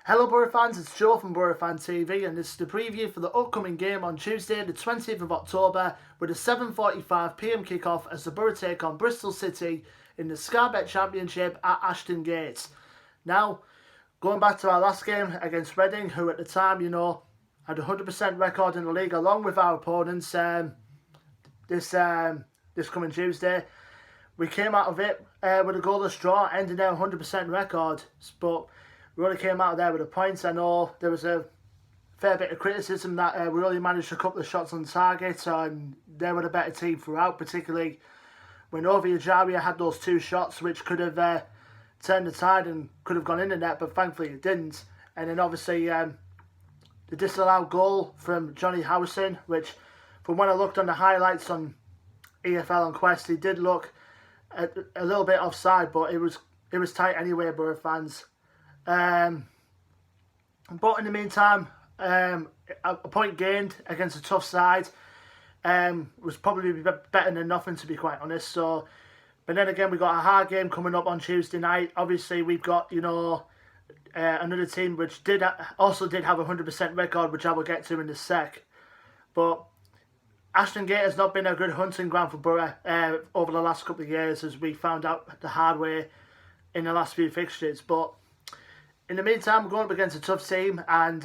Hello Boro fans, it's Joe from Boro Fan TV and this is the preview for the upcoming game on Tuesday the 20th of October with a 7:45pm kickoff as the Boro take on Bristol City in the Skybet Championship at Ashton Gate. Now, going back to our last game against Reading, who at the time, had a 100% record in the league along with our opponents this coming Tuesday. We came out of it with a goalless draw, ending their 100% record, but we only came out of there with a point. I know there was a fair bit of criticism that we only managed a couple of shots on target and they were the better team throughout, particularly when Ovi Ajaria had those two shots which could have turned the tide and could have gone in the net, but thankfully it didn't. And then obviously the disallowed goal from Johnny Howson, which from when I looked on the highlights on EFL and Quest, it did look a little bit offside, but it was tight anyway, Boro fans. But in the meantime, a point gained against a tough side was probably better than nothing, to be quite honest. So, but then again, we got a hard game coming up on Tuesday night. Obviously, we've got another team which also did have a 100% record, which I will get to in a sec. But Ashton Gate has not been a good hunting ground for Boro over the last couple of years, as we found out the hard way in the last few fixtures. But in the meantime, we're going up against a tough team, and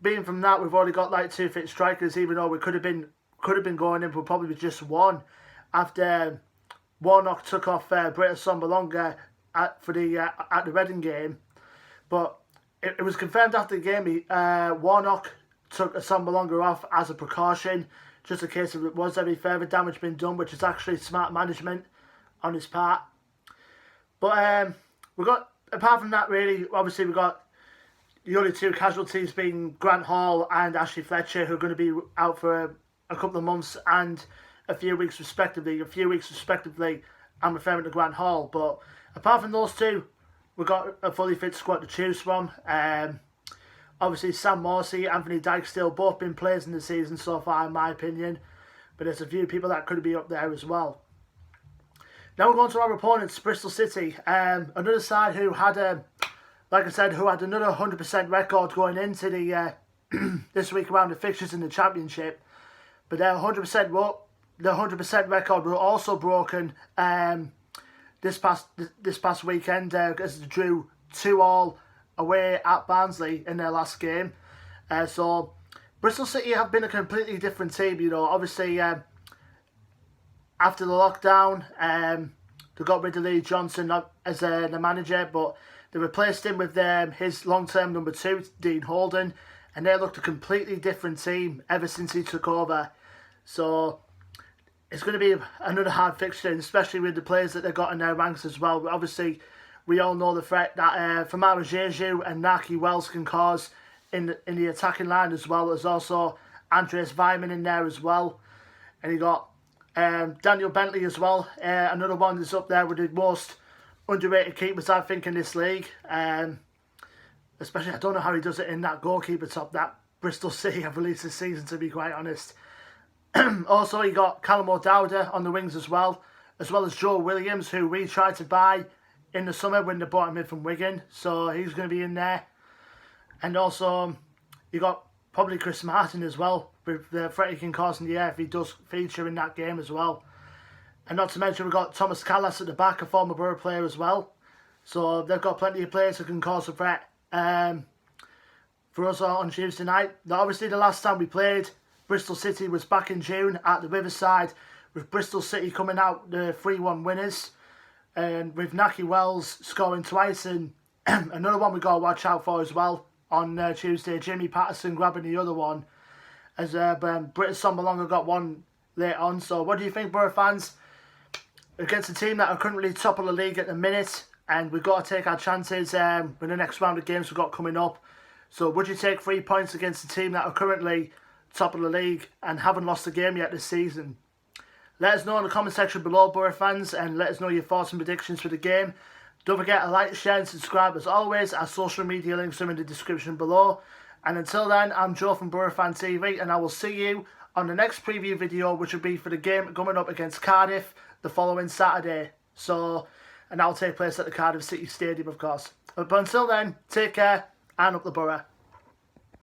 being from that, we've already got like two fit strikers, even though we could have been going in for probably just one after Warnock took off Bristol at the Reading game. But it was confirmed after the game. Warnock took Assombalonga off as a precaution, just in case if it was any further damage being done, which is actually smart management on his part. But we got, apart from that, really, obviously we got the only two casualties being Grant Hall and Ashley Fletcher, who are going to be out for a couple of months and a few weeks respectively. I'm referring to Grant Hall. But apart from those two, we've got a fully fit squad to choose from. Obviously, Sam Morsey, Anthony Dykestill, both been players in the season so far, in my opinion. But there's a few people that could be up there as well. Now we're going to our opponents, Bristol City. Another side who had, like I said, who had another 100% record going into the this week around the fixtures in the Championship. But their 100% record were also broken this past weekend as they drew 2-2 away at Barnsley in their last game. So Bristol City have been a completely different team. Obviously after the lockdown, they got rid of Lee Johnson as the manager, but they replaced him with his long-term number 2, Dean Holden, and they looked a completely different team ever since he took over. So it's going to be another hard fixture, especially with the players that they've got in their ranks as well. Obviously, we all know the threat that Famara Jeju and Naki Wells can cause in the attacking line, as well as also Andreas Weimann in there as well. And you got Daniel Bentley as well, another one that's up there with the most underrated keepers, I think, in this league. Especially, I don't know how he does it in that goalkeeper top that Bristol City have released this season, to be quite honest. Also, you got Callum O'Dowda on the wings as well as Joe Williams, who we tried to buy in the summer when they bought him in from Wigan, so he's going to be in there. And also, you got probably Chris Martin as well, with the threat he can cause in the air if he does feature in that game as well. And not to mention, we've got Thomas Callas at the back, a former Boro player as well. So they've got plenty of players who can cause a threat for us on Tuesday night. Now, obviously, the last time we played Bristol City was back in June at the Riverside, with Bristol City coming out the 3-1 winners, and with Naki Wells scoring twice, and another one we got to watch out for as well on Tuesday, Jimmy Patterson grabbing the other one, as British Sombalonga got one later on. So what do you think, Boro fans? Against a team that are currently top of the league at the minute, and we've got to take our chances with the next round of games we've got coming up. So would you take 3 points against a team that are currently top of the league and haven't lost a game yet this season? Let us know in the comment section below, Boro fans, and let us know your thoughts and predictions for the game. Don't forget to like, share and subscribe as always. Our social media links are in the description below. And until then, I'm Joe from Boro Fan TV, and I will see you on the next preview video, which will be for the game coming up against Cardiff the following Saturday. So and that will take place at the Cardiff City Stadium, of course. But until then, take care and up the Boro.